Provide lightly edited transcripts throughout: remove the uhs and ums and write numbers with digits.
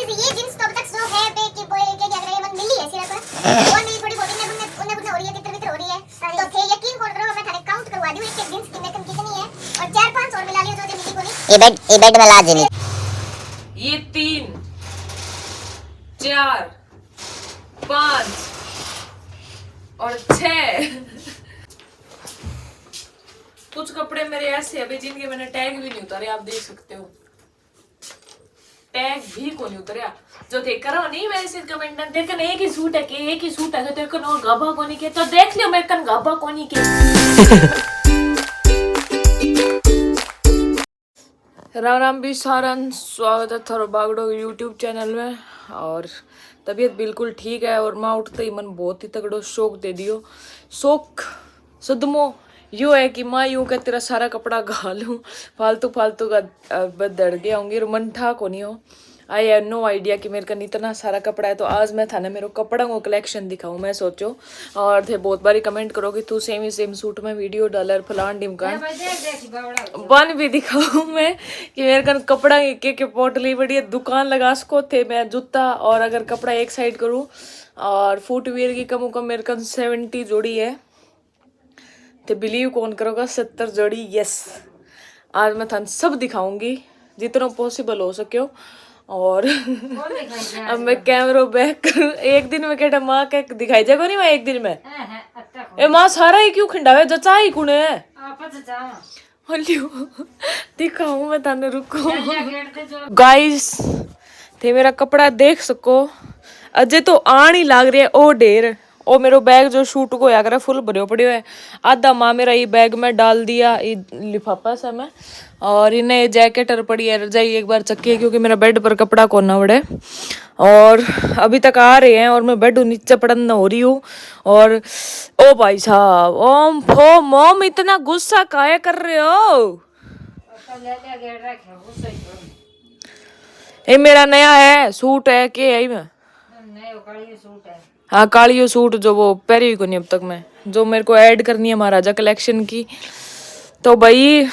Guys ये jeans तो अब तक सो है पे कि बोले के अगर ये मन मिली है सिर्फ वो नहीं थोड़ी बहुत उन्हें हो रही है तितर हो रही है तो थे यकीन करो मैं थाने काउंट करवा दूं एक जींस की मेकन कितनी है और 4-5 और मिला लियो जो मिली को नहीं ये बेड में ला देनी ये 3 4 5 और 6 कुछ कपड़े मेरे ऐसे अभी जिनके मैंने टैग भी नहीं उतारे, आप देख सकते हो टैग भी को नहीं उतरिया। जो देख रहा हो नहीं वैसे कमेंट में देखन एक ही सूट है कि एक ही सूट है तो देखन और गाबा कोनी के तो देख लियो मेरे कन गाबा कोनी के। राम राम भी सारन, स्वागत है थारो बागड़ो यूट्यूब चैनल में। और तबीयत बिल्कुल ठीक है और माँ उठते ही मन बहुत ही तगड़ो शौक दे दियो। शौक सदमो यो है कि माँ यूं का तेरा सारा कपड़ा घालूं फालतू फालतू का दड़ गया होंगी और मन ठा को नहीं हो। आई हैव नो आइडिया कि मेरे का इतना सारा कपड़ा है तो आज मैं था ना मेरे कपड़ा को कलेक्शन दिखाऊं मैं सोचो। और थे बहुत बारी कमेंट करो कि तू सेम ही सेम सूट में वीडियो डॉलर फलान डिमकान बन भी दिखाऊं मैं कि मेरे का कपड़ा के पोटली बड़ी दुकान लगा सको थे मैं जूता और अगर कपड़ा एक साइड करूँ और फुटवेयर की कम मेरे का 70 जोड़ी है तो बिलीव कौन करोगा 70 जोड़ी। यस आज मैं थान सब दिखाऊंगी जितना पॉसिबल हो सके। और अब मैं कैमरा बैक करूं एक दिन में कहता माँ के दिखाई जाएगा नहीं मैं एक दिन में ए माँ सारा ही क्यों खंडा है जचा ही कुण है दिखाऊं मैं थाने रुको गाइस थे मेरा कपड़ा देख सको अजय तो आन ही लाग रही है ओ ढेर ओ मेरो बैग जो शूट को या करे फुल भरियो पड़ियो है आधा माँ मेरा ये बैग में डाल दिया ये लिफाफा सा मैं और इन्हें जैकेटर पड़ी है रजाई एक बार चक्की है क्योंकि मेरा बेड पर कपड़ा को ना उड़े और अभी तक आ रहे हैं और मैं बेड नीचे पड़न हो रही हूँ। और ओ भाई साहब ओम फो मोम इतना गुस्सा काहे कर रहे हो ये मेरा नया है सूट है के है मैं हाँ काली सूट जो वो पहरी हुई को नहीं अब तक मैं जो मेरे को ऐड करनी है महाराजा कलेक्शन की। तो भाई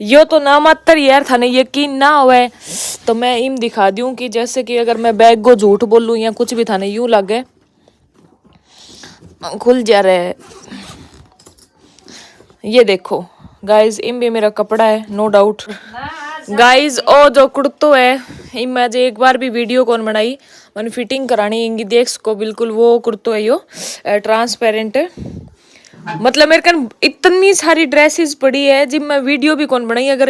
यो तो ना मात्र यार थाने यकीन ना हुए तो मैं इम दिखा दूं कि जैसे कि अगर मैं बैग को झूठ बोलूं या कुछ भी थाने यूं लगे खुल जा रहे। ये देखो गाइज इम भी मेरा कपड़ा है नो डाउट गाइज ओ जो कुर्तो है इम मैं एक बार भी वीडियो कौन बनाई मैंने फिटिंग करानी इंगी देख सको बिल्कुल वो कुर्तो है यो ट्रांसपेरेंट मतलब मेरे कन इतनी सारी ड्रेसेस पड़ी है जिम मैं वीडियो भी कौन बनाई अगर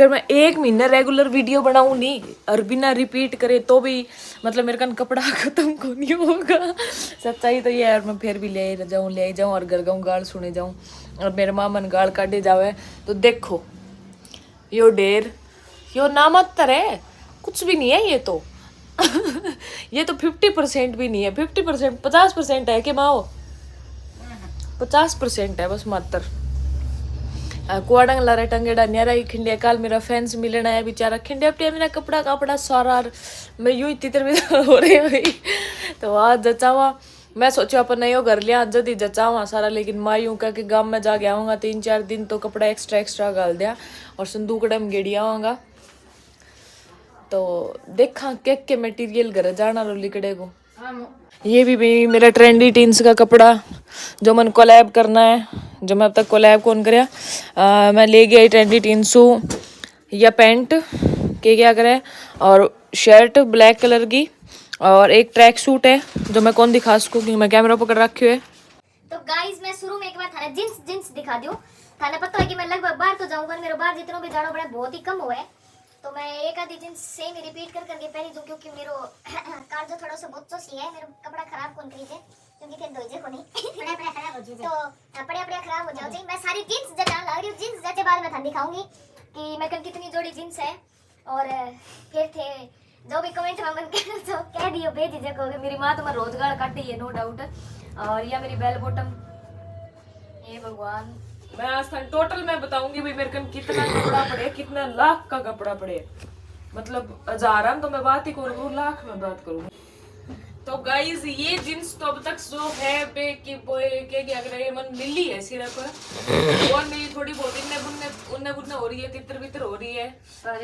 मैं एक महीना रेगुलर वीडियो बनाऊं नहीं और बिना रिपीट करे तो भी मतलब मेरे कन कपड़ा खत्म को नहीं होगा। सच्चाई तो ये है और मैं फिर भी ले जाऊं और घर गाऊं गाल सुने जाऊं और मेरे माँ मन गाल काटे जावे तो देखो यो ढेर यो नामात्र है कुछ भी नहीं है ये तो ये तो 50% भी नहीं है 50% 50% है कि माओ 50% है बस मात्र कुआडंग लारे टंगेड़ा न्यारा ही खिंडिया काल मेरा फैंस मिलना है बेचारा खिंडिया पटिया मेरा कपड़ा सारा मैं यूं ही तितर भी हो रही हुई तो आज जचावा मैं सोचा अपन नहीं हो घर लिया जल्दी जचावा सारा लेकिन माँ यूं का कि गाँव में जा गया आऊँगा 3-4 दिन तो कपड़ा एक्स्ट्रा गाल दिया और संदूकड़ा में गेड़िया आऊँगा तो देखा केक के मटेरियल घर जाना रो लिकड़े को। ये भी मेरा ट्रेंडी टीन्स का कपड़ा जो मन कोलैब करना है जो मैं अब तक कोलैब कौन करया मैं ले गया ट्रेंडी टीन्सू या पैंट के क्या करे और शर्ट ब्लैक कलर की और एक ट्रैक सूट है जो मैं कौन दिखा सकूँ क्योंकि मैं कैमरा पकड़ रखी है। तो गाइस मैं शुरू में एक बार थाने जींस दिखा दूं थाने पता है कि मैं लगभग बाहर तो जाऊंगा मेरे बाहर जितना भी जाना पड़ा बहुत ही कम हुआ है तो मैं एक आधी जींस सेम ही रिपीट करके पहनी दूं क्योंकि मेरो कार जो थोड़ा सा बहुत सी है मेरा कपड़ा खराब कौन करी थे क्योंकि फिर धोजे को नहीं पड़ा खराब हो जाए तो पड़ा खराब हो जाओ मैं सारी जींस जटा लग रही हूं जींस जटे बाद में थाने दिखाऊंगी कि मैं कितनी जोड़ी जींस है और फिर थे जो भी कमेंट में मन तो कह दियो भेज दीजिए मेरी माँ तो मैं रोजगार काटी है नो डाउट और या मेरी बेल बॉटम ये भगवान मैं आज तक टोटल मैं बताऊंगी भाई मेरे कन कितना कपड़ा पड़े कितना लाख का कपड़ा पड़े मतलब 1000 तो मैं बात ही करूँ लाख में बात करूँ तो गाइस ये जींस तो अब तक जो है बे कि बोए के क्या करे मन मिली है सिर्फ और मेरी थोड़ी बहुत उन्ने बुन्ने हो रही है तितर बितर हो रही है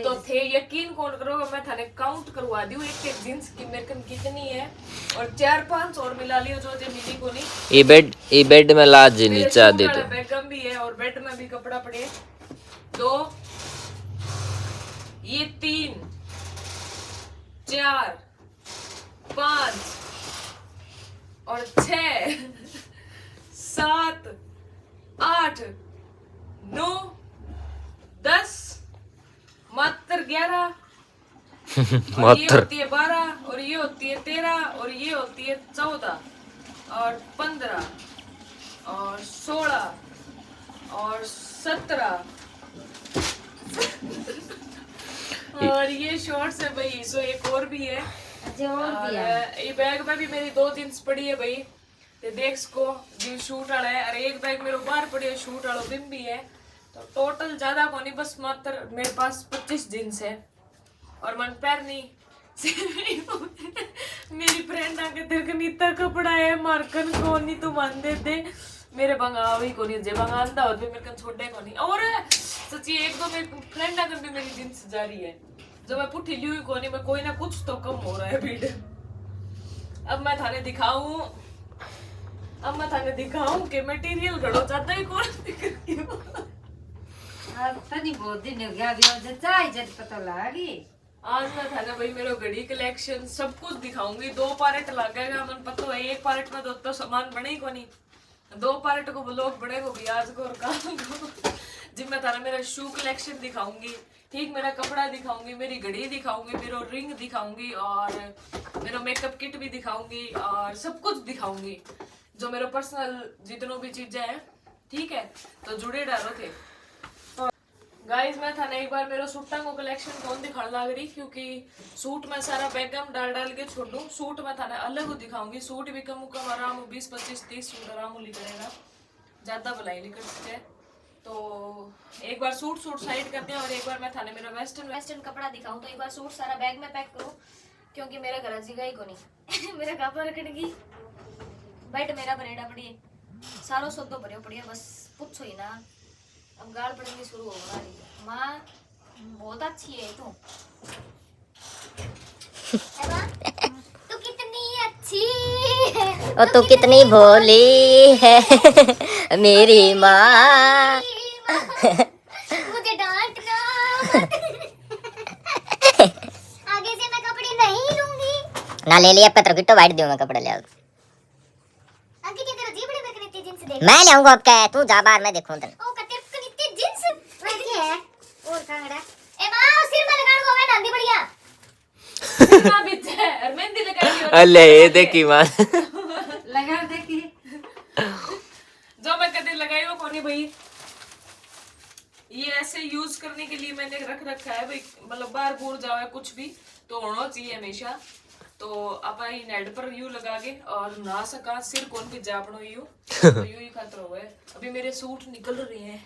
तो थे यकीन कौन करोगे मैं थाने काउंट करवा दूं एक एक जींस की मेरे कन कितनी है और 4-5 और मिला लियो जो जे मिली को नहीं ये बेड में लाज जी नीचा दे तो बैगम भी है और बेड में भी कपड़ा पड़े तो ये 3 4 5 और 6 7 8 9 10 मात्र 11 और ये होती है 12 और ये होती है 13 और ये होती है 14 और 15 और 16 और 17 और ये शॉर्ट्स है भाई सो एक और भी है और ये बैग में भी मेरी 2 जींस पड़ी है भाई ते देख को जी शूट वाला है और एक बैग मेरे बाहर पड़ी है शूट वाला बिम भी है तो टोटल ज्यादा को नहीं बस मात्र मेरे पास 25 जींस है और मन पैर नहीं मेरी फ्रेंड आके तेरे को नीता कपड़ा है मारकन को नहीं तो मान देते मेरे बंगावी को नहीं जे बंगालता और भी मेरे को छोड़े को नहीं और सच्ची एक दो मेरे फ्रेंड आकर भी मेरी जींस जा रही है जो मैं पुठी ली हुई को नहीं मैं कोई ना कुछ तो कम हो रहा है भीड़ अब मैं थाने दिखाऊं कि मटेरियल घड़ो ज्यादा ही कौन अब तनी बहुत दिन हो गया अभी मुझे चाहिए पता लगी आज मैं थाने भाई मेरा घड़ी कलेक्शन सब कुछ दिखाऊंगी 2 पार्ट लगेगा मन पता है एक पार्ट में तो सामान बने ही को नहीं 2 पार्ट को ब्लॉग बड़ेगा भी आज को और काम को जिम मैं थाने मेरा शू कलेक्शन दिखाऊंगी ठीक मेरा कपड़ा दिखाऊंगी मेरी घड़ी दिखाऊंगी मेरा रिंग दिखाऊंगी और मेरा मेकअप किट भी दिखाऊंगी और सब कुछ दिखाऊंगी जो मेरा पर्सनल जितनों भी चीजें हैं ठीक है तो जुड़े डालो थे गाइस मैं थाने एक बार मेरा सूटा को कलेक्शन कौन दिखाने लग रही क्योंकि सूट में सारा बैगम डाल के छोड़ दूं सूट में थाने अलग को दिखाऊंगी सूट भी कम आराम 20-25-30 सूट आराम करेगा ज्यादा भलाई नहीं कर सकते तो एक बार सूट साइड करते हैं और एक बार मैं थाने मेरा वेस्टर्न कपड़ा दिखाऊं तो एक बार सूट सारा बैग में पैक करूं क्योंकि मेरा घर जगह ही को नहीं मेरा कपड़ा रखने बेड मेरा बनेड़ा पड़ी सारो सौदो भरियो पड़िया बस पूछो ही ना अब गाल पड़नी शुरू हो रही है माँ बहुत अच्छी है तू तू कितनी अच्छी है और तू कितनी भोली है मेरी माँ मुझे डांटना मत। आगे से मैं कपड़े नहीं लूंगी ना ले लिया पत्र किट्टो वाइट दूं मैं कपड़े ले आओ आगे के तेरा जीबड़े में कितनी जींस देख मैं ले आऊंगा अब क्या है तू जा बाहर मैं देखूं तेरे ओ कते कितनी जींस लगी है और कांगड़ा ए मां सिर में लगाड़ को मैं नांदी बढ़िया ना बीच है और मेहंदी लगाई अले ये देखी मां लगा देखी जो मैं कदे लगाई वो कोनी भाई ये ऐसे यूज करने के लिए मैंने रख रखा है भाई मतलब बाहर बूढ़ जावे कुछ भी तो होना चाहिए हमेशा तो आप नेट पर यू लगा के और ना सका सिर कौन भी जापड़ो यू तो यू ही खतरा हुआ है अभी मेरे सूट निकल रहे हैं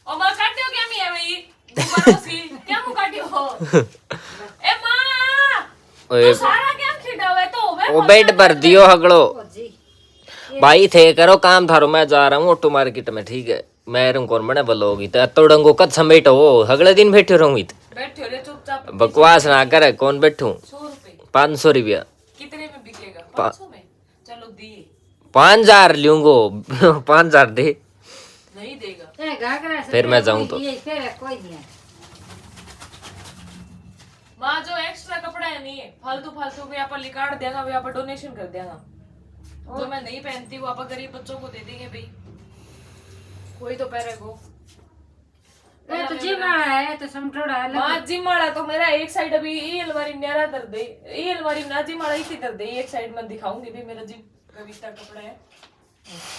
ओ मां काटियो क्या मी है भाई दोबारा सी क्या मु काटियो ए मां ओए तो सारा क्या खिड़ा हुआ है तो होवे वो बेड पर दियो हगड़ो भाई थे करो काम थारो मैं जा रहा हूँ ऑटो मार्केट में ठीक है मैं रंग कौन बने बलोगी तो तोड़ंगो कद समेटो हो अगले दिन बैठे रहूंगी बैठे रे चुपचाप बकवास ना करे कौन बैठूं 100 रुपए 500 रुपया कितने में बिकेगा 500 में चलो दिए 5000 लूंगो 5000 दे नहीं देगा ए घाघरा से फिर मैं जाऊं तो ये फिर कोई नहीं है माँ जो एक्स्ट्रा कपड़ा है नहीं है फालतू भी आप लिकाड़ देगा वो आप डोनेशन कर देगा जो मैं नहीं पहनती वो आप गरीब बच्चों को दे देंगे भाई कोई तो पहनेगो ए तो जिम वाला है तो समटोड़ा है माँ जिम वाला तो मेरा एक साइड अभी ये अलमारी न्यारा कर दे ये अलमारी ना जिम वाला इसी कर दे एक साइड में दिखाऊंगी भी मेरा जिम कविता कपड़ा है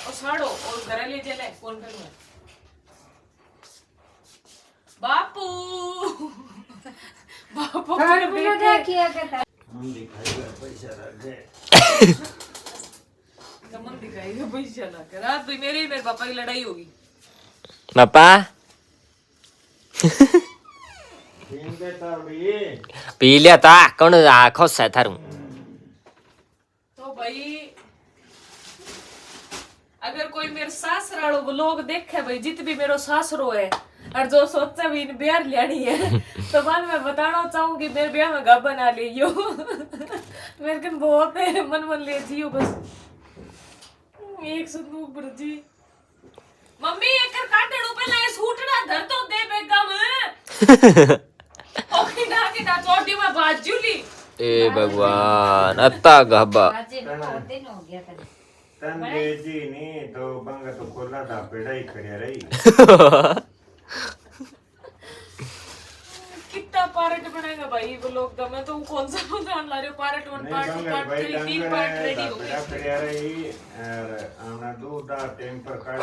और साड़ो और घर ले चले कौन करूँगा बापू बापू और बोलो देखिए कहता मन दिखाएगा पैसा ना कर रात भाई मेरे पापा की लड़ाई होगी पापा पी लिया था कौन खुश है थारू। तो भाई अगर कोई मेरे सासरालो लोग देखे भाई जित भी मेरो सासरो है और जो सोचा भी इन ब्याह लियानी है तो मन मैं बताना चाहूंगी मेरे ब्याह में गा बना लियो मेरे कन बहुत है मन मन ले जियो बस एक संदूक भर जी मम्मी एक कर काटे नो पहले ये सूटना धर तो दे बेगा में ओके ना के ना चोटी में बाजूली ए भगवान अत्ता गहबा आज नो दिन हो गया था तन जी नहीं तो बंगा तो खोला था पेड़ा ही खड़िया रही कितना पार्ट बनेगा भाई वो लोग का मैं तो कौन सा बताने ला रही हूँ पार्ट 1 पार्ट 2 पार्ट 3 तीन पार्ट रेडी हो पेड़ा गए खड़िया रही और आना दूध दा टेम्पर काट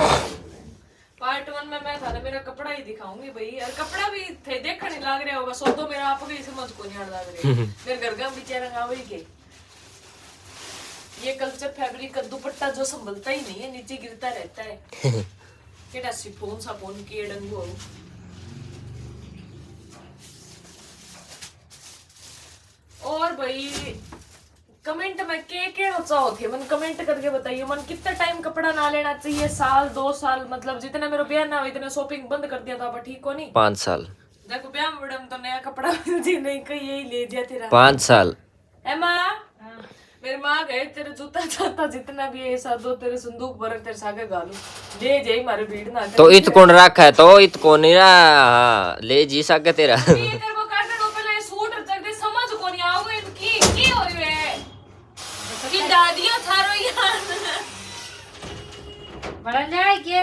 पार्ट 1 में मैं था मेरा कपड़ा ही दिखाऊंगी भाई और कपड़ा भी थे देखने लग रहा होगा सो तो मेरा आप ही समझ को नहीं लग रहा मेरे घर का बेचारा गावरी के ये कल्चर फैब्रिक का दुपट्टा जो संभलता ही नहीं है नीचे गिरता रहता है केड़ा सिफोन सापोन के डंगो और भाई कमेंट में के चाहो थे मन कमेंट करके बताइए मन कितना टाइम कपड़ा ना लेना चाहिए साल 2 साल मतलब जितना मेरा ब्याह ना हो इतने शॉपिंग बंद कर दिया था अब ठीक हो नहीं 5 साल देखो ब्याह में मैडम तो नया कपड़ा जी नहीं कहीं यही ले दिया तेरा 5 साल है माँ मेरी माँ गए तेरे जूता चाता जितना भी है ऐसा दो तेरे संदूक भर तेरे सागे गालू ले जाई मारे भीड़ ना तो इत कौन रखा है तो इत कौन नहीं रहा ले जी सके तेरा ये तेरे को काटने नो पहले सूट जग दे समझ को नहीं आओगे की हो रही है कि दादियों थारो यार बड़ा न्याय के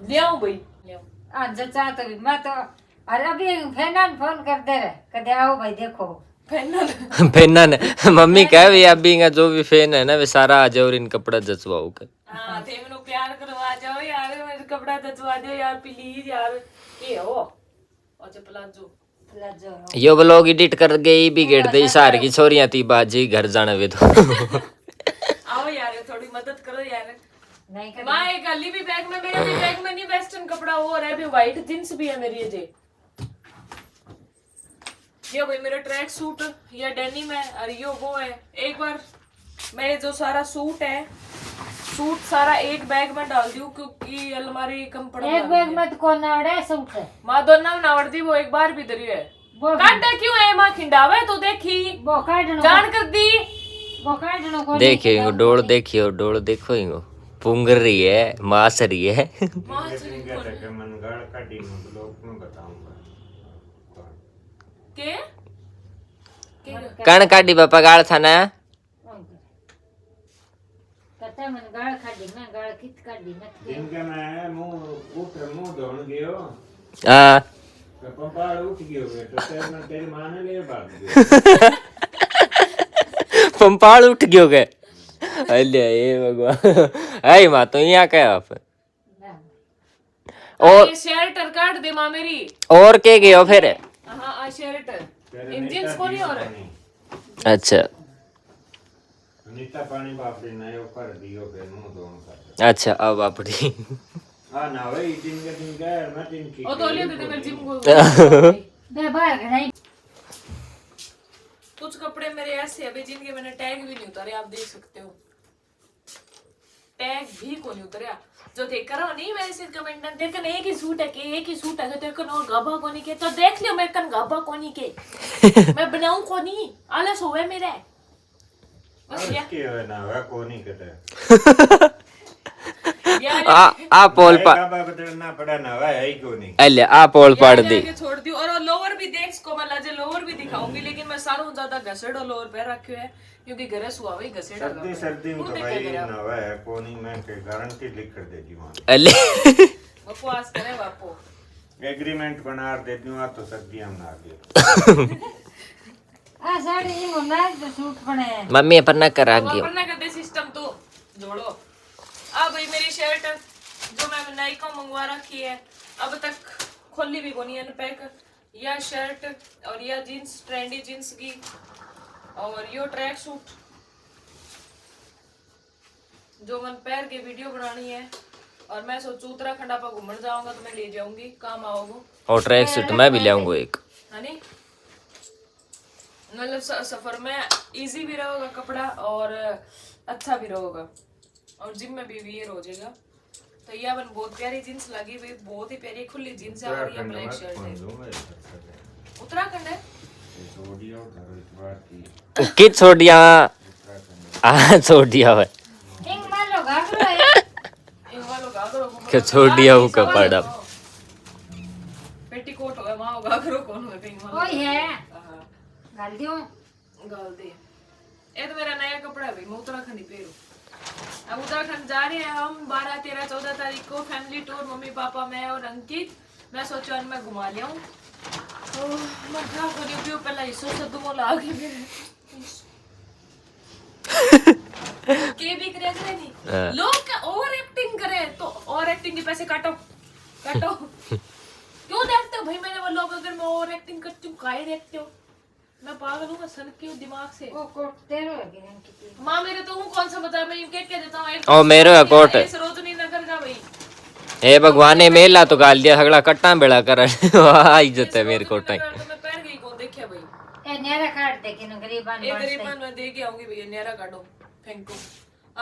ले आओ भाई ले आओ आज चाह तो मैं तो अरे अभी फैनान फोन कर दे रहे कदे आओ भाई देखो फैनल फैन मम्मी कह भी अभी का जो भी फैन है ना वे सारा आ जाओ और इन कपड़ा जचवाओ के हाँ थे मैंने प्यार करवा जाओ यार मेरे कपड़ा जचवा दो यार प्लीज यार ये हो अच्छा प्लाजो यो ब्लॉग एडिट कर गई भी गेट दे सार की छोरियां थी बाजी घर जाने वे तो आओ यार थोड़ी मदद करो यार नहीं कर माँ एक अली भी बैग में मेरे भी बैग में नहीं वेस्टर्न कपड़ा और है भी व्हाइट जींस भी है मेरी ये भाई मेरा ट्रैक सूट या डेनिम है और ये वो है एक बार मैं जो सारा सूट है सूट सारा एक बैग में डाल दूं क्योंकि अलमारी कम पड़ एक बैग में तो कौन आवड़े सूट है माँ दोनों नावड़ती वो एक बार भी धरी है वो कांटा क्यों है माँ खिंडावे तो देखी वो काटनो जान कर दी वो काटनो को देखियो डोल देखियो डोल देखो ही पुंगर रही है मास रही है मनगढ़ का टीम लोग में बताऊंगा के कण काटी बापा गाल था ना कते मन गाल खाडी ना गाल कित काडी मत जिनका मैं मुंह धोन गयो हाँ तो पंपाड़ उठ गयो तो तेरी मां ने ले भाग गयो पंपाड़ उठ गयो के अल्ले ये भगवान आई मां तो यहाँ क्या आप और शर्ट काट दे माँ मेरी और के गयो फिर हाँ आ शर्ट इंजन को नहीं हो रहा अच्छा नीता पानी बापरे नयो कर दियो फिर मुंह धोन कर अच्छा अब अपनी हां ना भाई दिन का मैं दिन की ओ तो ले दे मेरे जिम को दे बाहर नहीं कुछ कपड़े मेरे ऐसे अभी जिनके मैंने टैग भी नहीं उतारे आप देख सकते हो टैग भी को नहीं उतरा जो देख करो नहीं वैसे कमेंट ना देख एक ही सूट है के एक ही सूट है तो तेरे को नो गाबा कोनी के तो देख लियो मेरे कन गाबा कोनी के मैं बनाऊं कोनी आलस होवे मेरे बस यार के है ना वा कोनी कहते यार आ पोल पा का बदलना पड़ा ना वा है ही कोनी अल्ले आ पोल पाड़ दी आगे छोड़ दी और लोअर भी देख इसको मैं लाजे लोअर भी दिखाऊंगी लेकिन मैं सारों ज्यादा घसेड़ो लोअर पे रखे है क्योंकि घरे सुआ वही घसेड़ा सर्दी में तो भाई ना वा है कोनी मैं के गारंटी लिख कर देती हूं अल्ले बकवास करे बापू एग्रीमेंट बना देती हूं तो सर्दियां में आ गई आ साड़ी इन ना जो सूट बने मम्मी अपन न करा गयो वरना करते सिस्टम तो जोड़ो अब भाई मेरी शर्ट जो मैं नाइका मंगवा रखी है अब तक खोली भी कोनी अनपैक या शर्ट और या जीन्स ट्रेंडी जीन्स की और यो ट्रैक सूट जो मन पैर के वीडियो बनानी है और मैं सोचू उत्तराखंड आप घूमने जाऊंगा तो मैं ले जाऊंगी, काम आओगे। और ट्रैक सूट मैं भी ले आऊंगा एक। है नी, मतलब सफर में इजी भी रहेगा कपड़ा और अच्छा भी रहेगा, और जिम में भी वियर हो जाएगा। तो ये अपन बहुत प्यारी जींस लगी हुई, बहुत ही प्यारी खुली जींस है और ये ब्लैक शर्ट है। उत्तराखंड है कित छोड़िया छोड़िया है हिंग मालो घाघरो है क्या छोड़िया वो कपड़ा पेटीकोट होगा वहां होगा, घरो कौन होगा कहीं वहां कोई है गाल दियो गाल दे। ये तो मेरा नया कपड़ा है भाई, मैं उत्तराखंड ही पहनूं। अब उत्तराखंड जा रहे हैं हम 12, 13, 14 तारीख को फैमिली टूर, मम्मी पापा मैं और अंकित। मैं सोचा मैं घुमा लिया हूँ तो मैं क्या करी पहला हिस्सों से तुम लागे के भी करे नहीं लोग ओवर एक्टिंग करे तो ओवर एक्टिंग के पैसे काटो काटो क्यों देखते हो भाई? मैंने बोला अगर मैं ओवर एक्टिंग करती हूँ काहे देखते हो? मैं पागल हूँ, मैं सन क्यों दिमाग से। वो कोट तेरो है कि नहीं कितनी माँ मेरे तो हूँ कौन सा बता, मैं कह देता हूँ ओ मेरो है कोट सरोजनी नगर का भाई। हे भगवान ने मेला तो गाल दिया सगड़ा कट्टा बेड़ा कर इज्जत है मेरे कोट तो मैं पहन गई कौन देखिया भाई? ए नेरा काट दे कि न गरीबान एक गरीबन मैं दे के आऊंगी भैया, न्यारा काटो फेंको।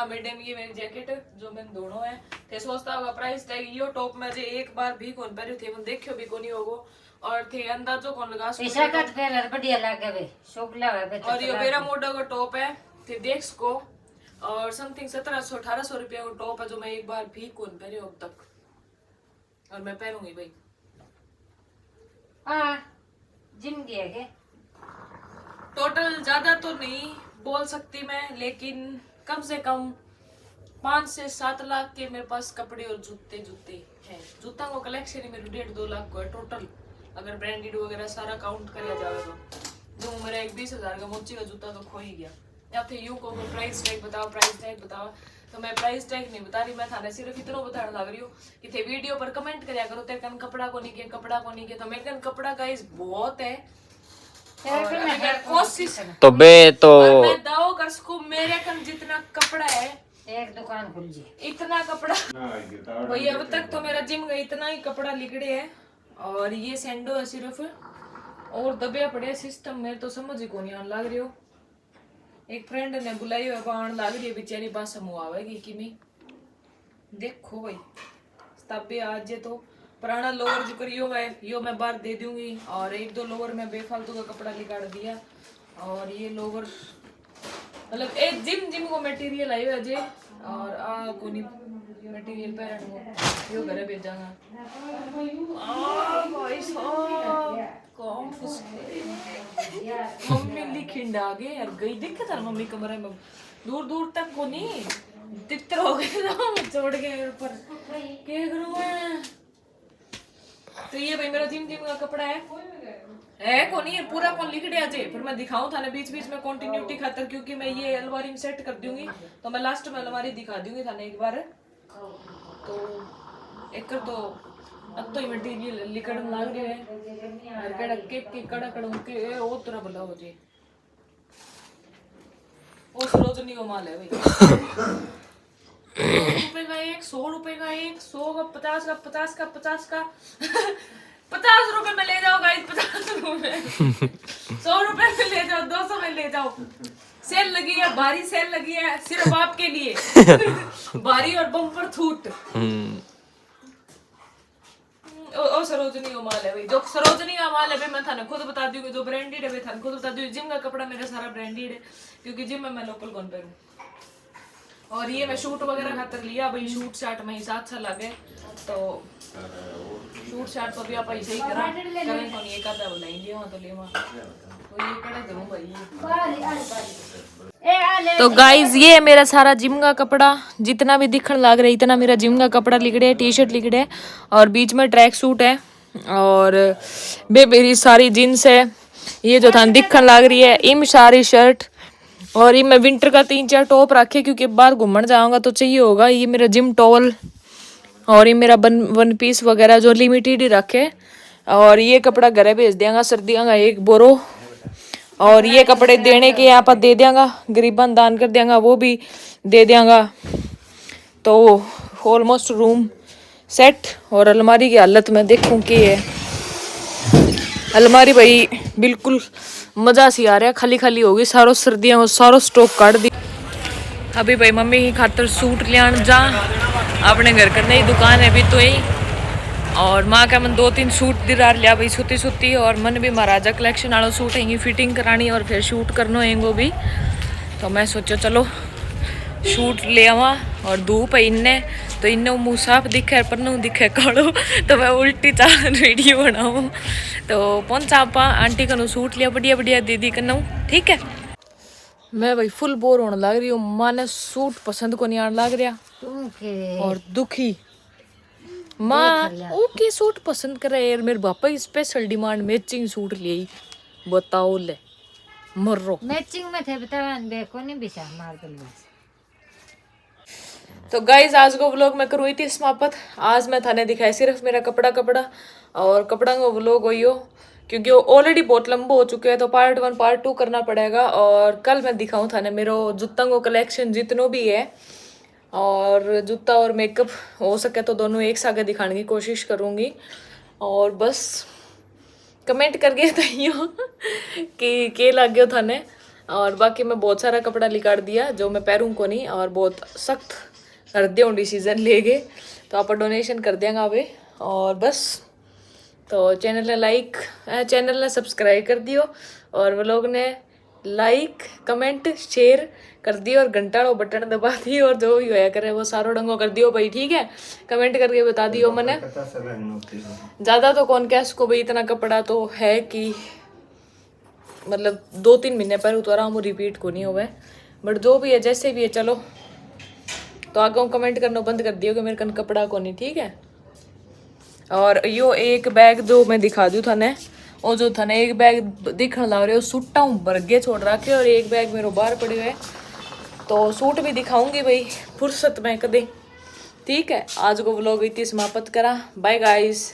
मैडम ये मेरी जैकेट जो मैंने दोनों है थे सोचता होगा प्राइस टैग यो टॉप में जे एक बार भी कौन पहरे थे मन देखियो भी कोनी होगो और थे अंदाजो कौन लगा पैसा कट फेर बढ़िया लागे वे शुक्ला है बे और ये मेरा मोटा का टॉप है थे देख को और समथिंग 1700-1800 रुपया का टॉप है जो मैं एक बार भी कौन पहरे अब तक, और मैं पहनूंगी भाई। हां जिम गया के टोटल ज्यादा तो नहीं बोल सकती मैं, लेकिन कम से कम 5 से 7 लाख के मेरे पास कपड़े और जूते हैं। जूता को कलेक्शन ही मेरे 1.5-2 लाख को है टोटल, अगर ब्रांडेड वगैरह सारा काउंट किया जाए तो। जो मेरा एक 20,000 का मोची का जूता तो खो ही गया। या फिर यूं को प्राइस टैग बताओ, तो मैं प्राइस टैग नहीं बता रही, मैं थाने सिर्फ इतना बताने लग रही हूँ कि थे वीडियो पर कमेंट करया करो तेरे कन कपड़ा को नहीं किया, तो मेरे कन कपड़ा गाइस बहुत है कोशिश तो बे तो मैं दाव कर सकूं मेरे कन जितना कपड़ा है एक दुकान खुल जी इतना कपड़ा भाई। अब तक तो मेरा जिम का इतना ही कपड़ा लिगड़े है और ये सैंडो है सिर्फ, और दबे पड़े सिस्टम में तो समझ ही को नहीं आने लग रही हो। एक फ्रेंड ने बुलाई हुआ आने लग रही है बेचारी बात समूह आवेगी कि मैं देखो भाई तबे आज तो पुराना लोअर जो करियो है यो मैं बाहर दे दूंगी, और 1-2 लोअर में बेफालतू का कपड़ा निकाल दिया, और ये लोअर मतलब एक जिम को मटेरियल आयो है जे, और आ कोनी मटेरियल पैरन को यो घरे भेजांगा। आ भाई साहब कौन फुस मम्मी लिखिन डागे यार गई देख था मम्मी कमरे में दूर तक को नहीं तितर हो गए छोड़ के ऊपर क्या करूं मैं। तो ये भाई मेरा जिम का कपड़ा है को नहीं पूरा कौन लिख दिया जे, फिर मैं दिखाऊं थाने बीच में कंटिन्यूटी खातर, क्योंकि मैं ये अलमारी में सेट कर दूंगी तो मैं लास्ट में अलमारी दिखा दूंगी थाने एक बार। तो एक तो अब तो मटेरियल लिखण लाग रही है और कड़ा के कड़ा के ओ तरह भला हो जे ओ सरोजनी को माल है भाई। 100 रुपए का एक 100 रुपए का एक 100 का 50 का 50 का 50 का 50 रुपए में ले जाओ गाइस, 50 रुपए 100 रुपए में ले जाओ, 200 में ले जाओ। सेल लगी है, भारी सेल लगी है सिर्फ आपके लिए भारी और बम्पर छूट। ओ सरोजनी का माल है भाई, जो सरोजनी का माल है भाई मैं थाने खुद बता दूंगी, जो ब्रांडेड है भाई थाने खुद बता दूंगी। जिम का कपड़ा मेरा सारा ब्रांडेड है क्योंकि जिम में मैं लोकल कौन पहनूं, और ये मैं शूट वगैरह खातर लिया भाई। शूट शर्ट में हिसाब अच्छा लगे तो शूट शर्ट तो भी आप ऐसे ही करा करें तो नहीं एक आधा बनाई लिया तो लेवा तो ये कड़ा करूं भाई। तो गाइज ये है मेरा सारा जिम का कपड़ा, जितना भी दिखने लग रहा है इतना मेरा जिम का कपड़ा लिगड़े है, टी शर्ट लिगड़े है और बीच में ट्रैक सूट है, और बे मेरी सारी जींस है। ये जो था दिखने लग रही है इम सारी शर्ट, और ये मैं विंटर का 3-4 टॉप रखे क्योंकि बाहर घूमने जाऊंगा तो चाहिए होगा। ये मेरा जिम टॉवल और ये मेरा वन पीस वगैरह जो लिमिटेड ही रखे, और ये कपड़ा घरे भेज देंगे सर्दियों का 1 बोरो, और ये कपड़े देने के यहाँ पर दे देंगा गरीबन दान कर देंगा वो भी दे देंगा। तो ऑलमोस्ट रूम सेट। और अलमारी की हालत मैं देखूं कि है अलमारी भाई बिल्कुल मजा सी आ रहा है, खाली खाली होगी सारो सर्दियां वो सारो स्टॉक काट दी। अभी भाई मम्मी की खातर सूट लियान जा अपने घर करने ही दुकान है अभी तो ही। और माँ का मन 2-3 सूट दिरार लिया भाई सूती सूती। और मन भी महाराजा कलेक्शन वाला सूट है फिटिंग करानी और फिर शूट करना है वो भी। तो मैं सोचा चलो शूट ले आवा। और धूप है इन्ने तो इन्ने मुँह साफ दिखे पन्नू दिखे काड़ो तो मैं उल्टी चाल वीडियो बनाऊँ। तो पहुँचा आपा आंटी कनु सूट लिया बढ़िया बढ़िया दीदी कनु ठीक है। मैं भाई फुल बोर होने लग रही हूँ, माँ ने सूट पसंद को नहीं आने लग रहा और दुखी। माँ ओके सूट पसंद करे यार, मेरे पापा की स्पेशल डिमांड मैचिंग सूट ले बताओ ले मर्रो मैचिंग में थे बता देखो नहीं बिछा मार दो। तो गाइज आज को व्लॉग मैं करूँ थी समाप्त। आज मैं थाने दिखाई सिर्फ मेरा कपड़ा और कपड़ा का व्लॉग हुई हो क्योंकि वो ऑलरेडी बहुत लंबा हो चुके हैं तो पार्ट 1 पार्ट 2 करना पड़ेगा। और कल मैं दिखाऊँ थाने मेरा जूता को कलेक्शन जितनों भी है और जूता और मेकअप हो सके तो दोनों एक साथ दिखाने की कोशिश करूँगी। और बस कमेंट करके बताइयो कि के लग गया थाने। और बाकी मैं बहुत सारा कपड़ा निकाल दिया जो मैं पैरूँ को नहीं और बहुत सख्त कर दिया डिसीजन ले गए तो आप डोनेशन कर देंगे अभी। और बस तो चैनल ने सब्सक्राइब कर दियो और व्लॉग ने लाइक कमेंट शेयर कर दियो और घंटा वाला बटन दबा दियो और जो भी होया करे वो सारो डंगो कर दियो भाई ठीक है। कमेंट करके बता दियो मैंने ज़्यादा तो कौन क्या इसको भाई इतना कपड़ा तो है कि मतलब 2-3 महीने पर उतारा हम रिपीट को नहीं हुआ है बट जो भी है जैसे भी है चलो। तो आगे कमेंट करना बंद कर दियो कि मेरे कन कपड़ा को नहीं ठीक है। और यो एक बैग जो मैं दिखा दूँ थाने वो जो थाने एक बैग दिखने लग रहे हो सूटा हूँ बरगे छोड़ रखे और एक बैग मेरे बाहर पड़े हुए तो सूट भी दिखाऊंगी भाई फुर्सत में कदे ठीक है। आज को व्लॉग इतनी समाप्त करा। Bye guys.